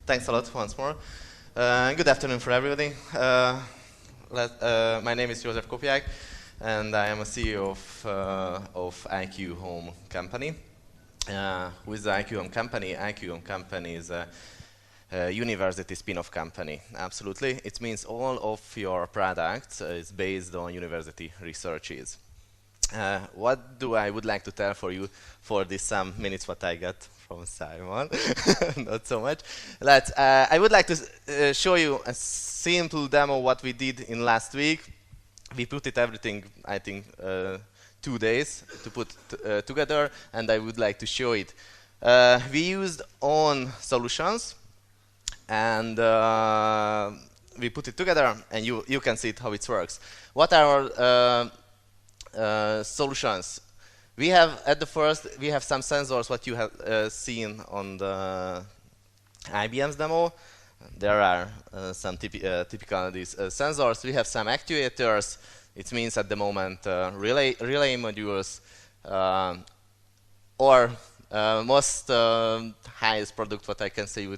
Thanks a lot once more. Good afternoon for everybody. My name is Jozsef Kopjak, and I am a CEO of IQ Home company. With the IQ Home company, IQ Home company is a university spin-off company. Absolutely, it means all of your products is based on university researches. What do I would like to tell for you for these some minutes what I got from Simon? Not so much. I would like to show you a simple demo what we did in last week. We put it everything, I think, 2 days to put together, and I would like to show it. We used own solutions, and we put it together, and you can see it how it works. What are our solutions? We have we have some sensors what you have seen on the IBM's demo. There are some typical these sensors. We have some actuators. It means at the moment relay modules, or most highest product what I can say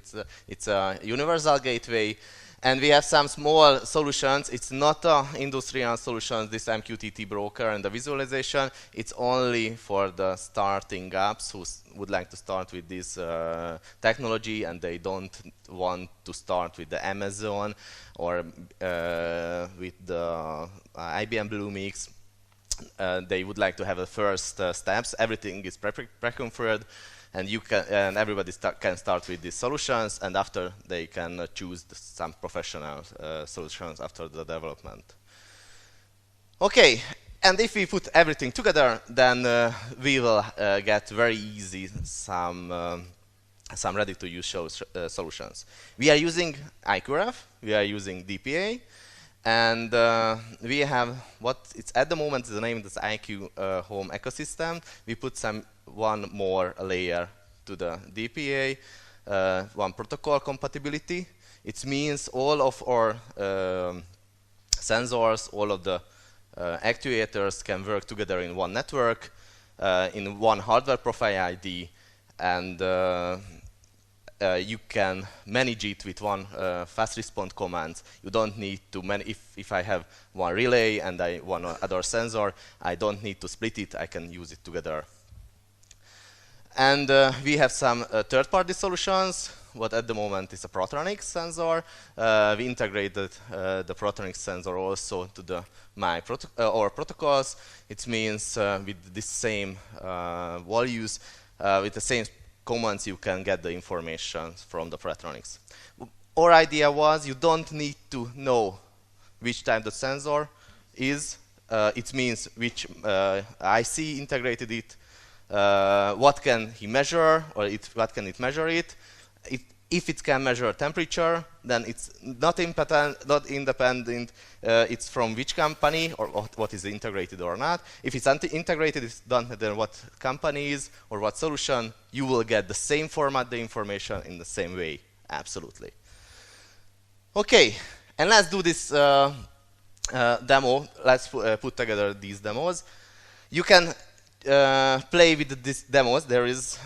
it's a universal gateway. And we have some small solutions. It's not industrial solutions, this MQTT broker and the visualization. It's only for the starting apps who would like to start with this technology and they don't want to start with the Amazon or with the IBM Bluemix. They would like to have the first steps. Everything is pre-configured. And everybody can start with these solutions, and after they can choose some professional solutions after the development. Okay, and if we put everything together, then we will get very easy some ready-to-use solutions. We are using IQRF, we are using DPA, and we have what it's at the moment the name is IQ Home ecosystem. We put one more layer to the DPA, one protocol compatibility. It means all of our sensors, all of the actuators can work together in one network, in one hardware profile ID, and you can manage it with one fast response command. You don't need to if I have one relay and one other sensor, I don't need to split it. I can use it together. And we have some third-party solutions. What at the moment is a Protronics sensor. We integrated the Protronics sensor also to our protocols. It means with the same values, with the same commands, you can get the information from the Protronics. Our idea was you don't need to know which type the sensor is. It means which IC integrated it. What can he measure, or what can it measure it? If it can measure temperature, then it's not independent. It's from which company or what is integrated or not. If it's integrated, it's don't matter what company is or what solution. You will get the same format, the information in the same way. Absolutely. Okay, and let's do this demo. Let's put together these demos. You can play with these demos.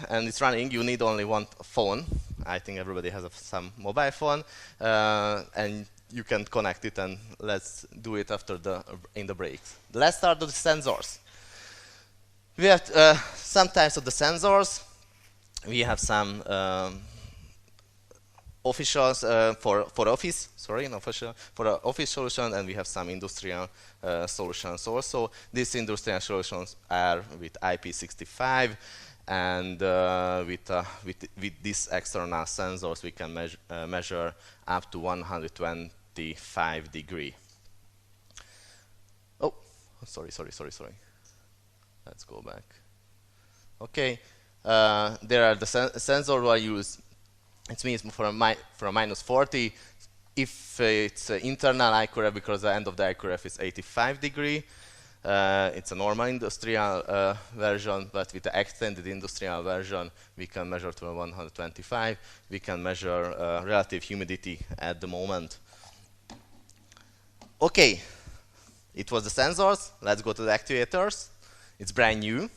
And it's running. You need only one phone. I think everybody has some mobile phone, and you can connect it. And let's do it in the breaks. Let's start with the sensors. We have some types of the sensors. We have some officials for office. Sorry, not official for the office solution, and we have some industrial solutions also. These industrial solutions are with IP65, and with these external sensors, we can measure up to 125 degrees. Oh, sorry. Let's go back. Okay, there are the sensors I use. It means for a -40. If it's internal IQRF, because the end of the IQRF is 85 degrees, it's a normal industrial version, but with the extended industrial version, we can measure to 125. We can measure relative humidity at the moment. Okay, it was the sensors. Let's go to the actuators. It's brand new.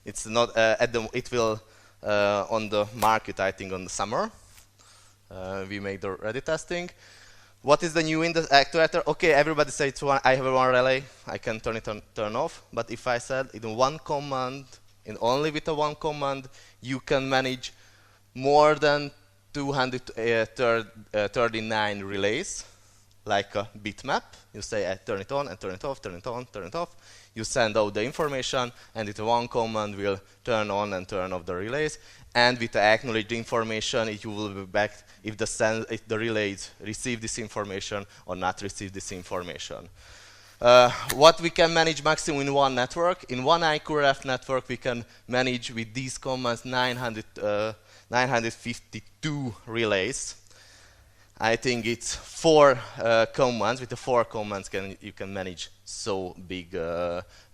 It's not it will on the market, I think, on the summer. we make the ready testing. What is the new in the actuator? Okay, everybody says it's one, I have one relay, I can turn it on, turn off. But if I said in one command, in only with a one command, you can manage more than 239 relays, like a bitmap. You say I turn it on and turn it off, turn it on, turn it off. You send out the information, and with one command will turn on and turn off the relays. And with the acknowledged information, it will be back if the relays receive this information or not receive this information. What we can manage maximum in one network, in one IQRF network, we can manage with these commands 952 relays. I think it's 4 commands. With the 4 commands, you can manage so big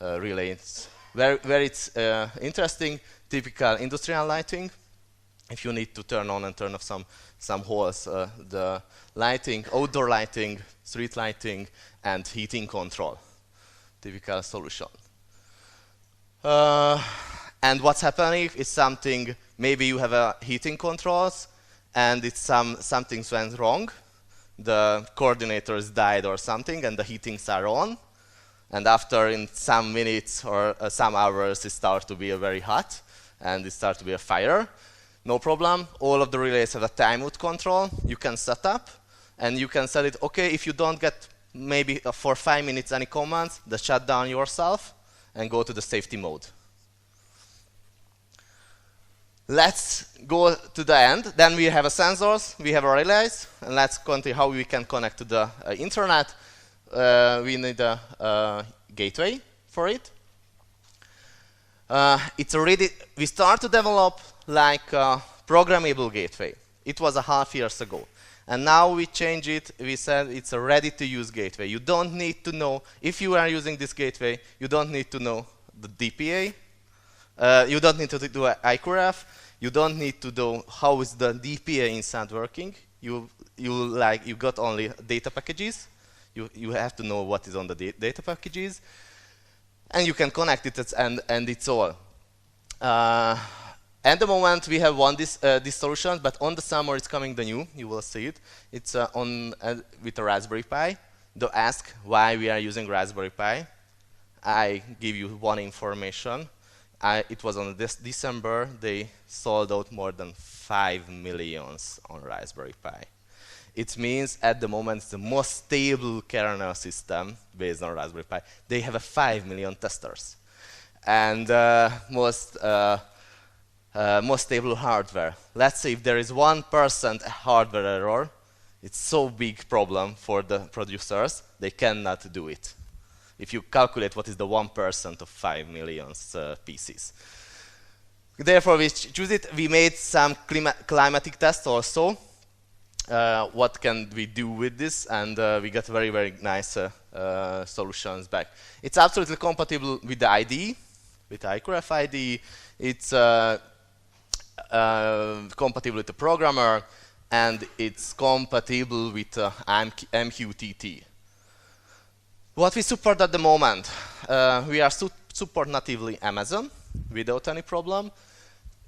relays. Where it's interesting, typical industrial lighting. If you need to turn on and turn off some halls, the lighting, outdoor lighting, street lighting, and heating control, typical solution. And what's happening is something. Maybe you have a heating controls, and it's something went wrong. The coordinators died or something, and the heatings are on. And after in some minutes or some hours, it starts to be very hot, and it starts to be a fire. No problem. All of the relays have a timeout control. You can set up, and you can set it. Okay, if you don't get maybe for 5 minutes any commands, just shut down yourself and go to the safety mode. Let's go to the end. Then we have a sensors, we have a relays, and let's continue how we can connect to the internet. We need a gateway for it. It's already, we start to develop like a programmable gateway. It was a half years ago. And now we change it, we said it's a ready-to-use gateway. You don't need to know, if you are using this gateway, you don't need to know the DPA. You don't need to do an IQRF. You don't need to know how is the DPA inside working. You got only data packages. You have to know what is on the data packages, and you can connect it and it's all. At the moment we have this solution, but on the summer it's coming the new. You will see it. It's with a Raspberry Pi. Don't ask why we are using Raspberry Pi. I give you one information. It was on this December, they sold out more than 5 million on Raspberry Pi. It means at the moment it's the most stable kernel system based on Raspberry Pi. They have 5 million testers. And most stable hardware. Let's say if there is 1% hardware error, it's so big problem for the producers, they cannot do it. If you calculate what is the 1% of 5 million pieces. Therefore, we choose it. We made some climatic tests also. What can we do with this? And we got very, very nice solutions back. It's absolutely compatible with the IDE, with the IQRF IDE. It's compatible with the programmer, and it's compatible with MQTT. What we support at the moment, we are support natively Amazon without any problem.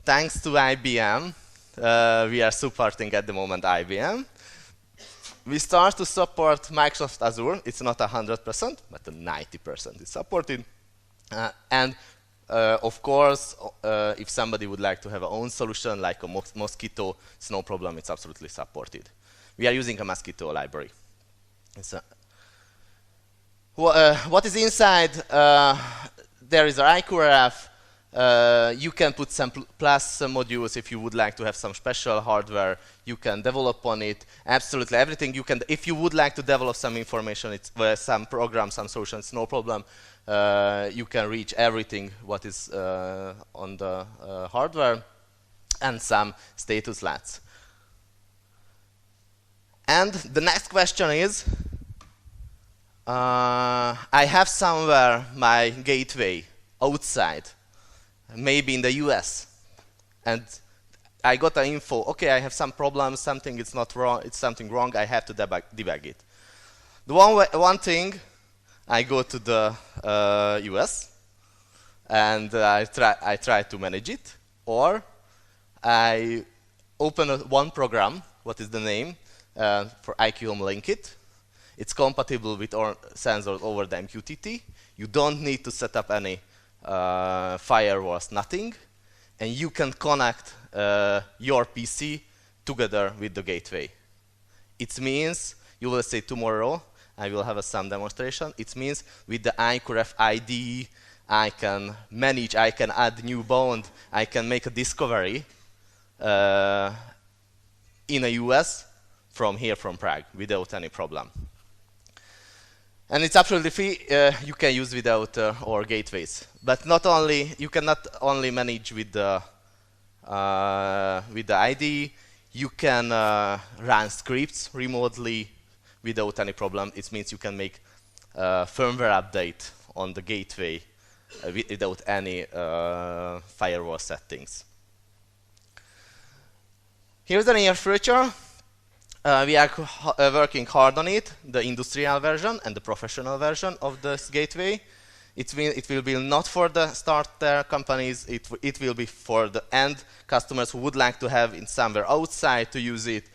Thanks to IBM, we are supporting at the moment IBM. We start to support Microsoft Azure. It's not 100%, but 90% is supported. Of course, if somebody would like to have their own solution, like a Mosquito, it's no problem. It's absolutely supported. We are using a Mosquito library. What is inside? There is an IQRF. You can put some plus modules if you would like to have some special hardware. You can develop on it. Absolutely everything you can. If you would like to develop some information, some programs, some solutions, no problem. You can reach everything what is on the hardware, and some status LATs. And the next question is, I have somewhere my gateway outside, maybe in the US, and I got the info. Okay, I have some problems. Something is not wrong. It's something wrong. I have to debug it. The one thing, I go to the US, and I try to manage it, or I open one program what is the name, for IQ Home Link It. It's compatible with our sensors over the MQTT. You don't need to set up any firewalls, nothing. And you can connect your PC together with the gateway. It means, you will see tomorrow, I will have some demonstration. It means with the IQRF ID, I can manage, I can add new bond, I can make a discovery in the US from here, from Prague, without any problem. And it's absolutely free. You can use without our gateways. But not only, you cannot only manage with the ID, you can run scripts remotely without any problem. It means you can make firmware update on the gateway without any firewall settings. Here's the near future. We are working hard on it, the industrial version and the professional version of this gateway. It will be not for the starter companies, it will be for the end customers who would like to have it somewhere outside to use it.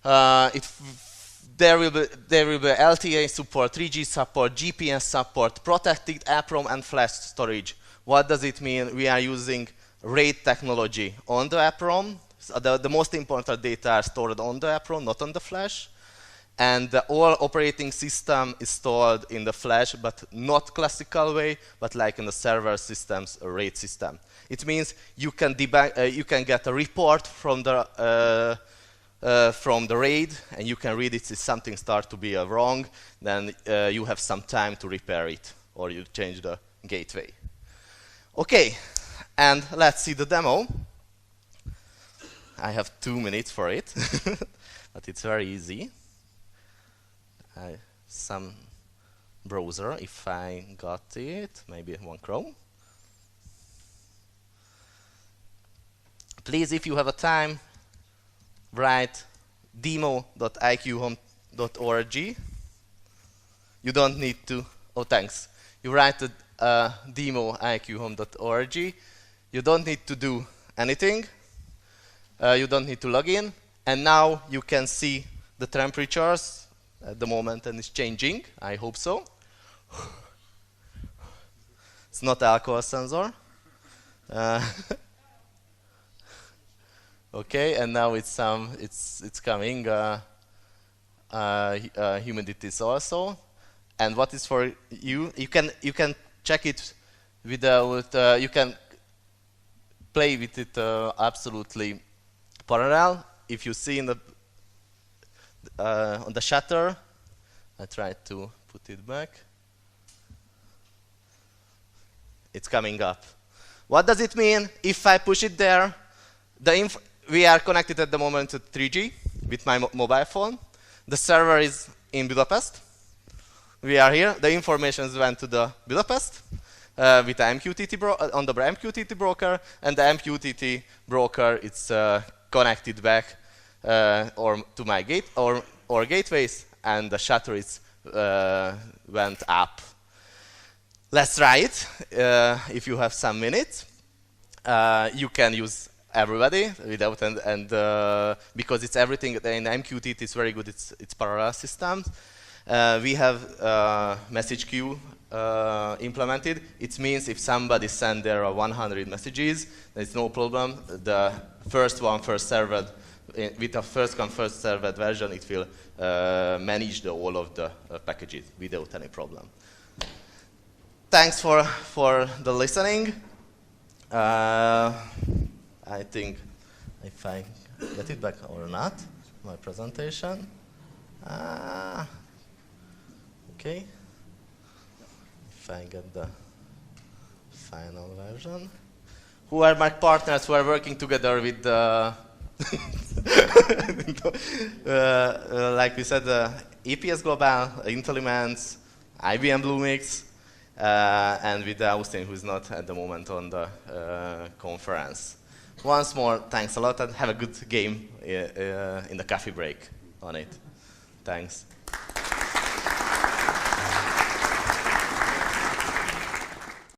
There will be LTA support, 3G support, GPS support, protected EEPROM and flash storage. What does it mean? We are using RAID technology on the EEPROM. So the most important data are stored on the EEPROM, not on the flash. And the whole operating system is stored in the flash, but not classical way, but like in the server systems, a RAID system. It means you can debug, you can get a report from the RAID, and you can read it if something starts to be wrong. Then you have some time to repair it, or you change the gateway. Okay, and let's see the demo. I have 2 minutes for it, but it's very easy. Some browser, if I got it, maybe one Chrome. Please, if you have a time, write demo.iqhome.org. You don't need to, oh thanks. You write to demo.iqhome.org. You don't need to do anything. You don't need to log in. And now you can see the temperatures at the moment, and it's changing. I hope so. It's not alcohol sensor. Okay, and now it's coming. Humidities also. And what is for you? You can check it without. You can play with it absolutely parallel. If you see in the on the shutter, I try to put it back. It's coming up. What does it mean if I push it there? We are connected at the moment to 3G with my mobile phone. The server is in Budapest. We are here. The information went to the Budapest with the MQTT on the MQTT broker, and the MQTT broker is connected back or to my gate or gateways, and the shutter is went up. Let's try it. If you have some minutes, you can use everybody without and because it's everything in MQTT is very good. It's parallel systems. We have message queue implemented. It means if somebody sends there 100 messages, there's no problem. The first one, first served, with the first come, first served version, it will manage all of the packages without any problem. Thanks for the listening. I think if I get it back or not, my presentation. Okay. If I get the final version. Who are my partners who are working together with the like we said, EPS Global, Intelliments, IBM Bluemix, and with Austin, who is not at the moment on the conference. Once more, thanks a lot, and have a good game in the coffee break on it. Thanks.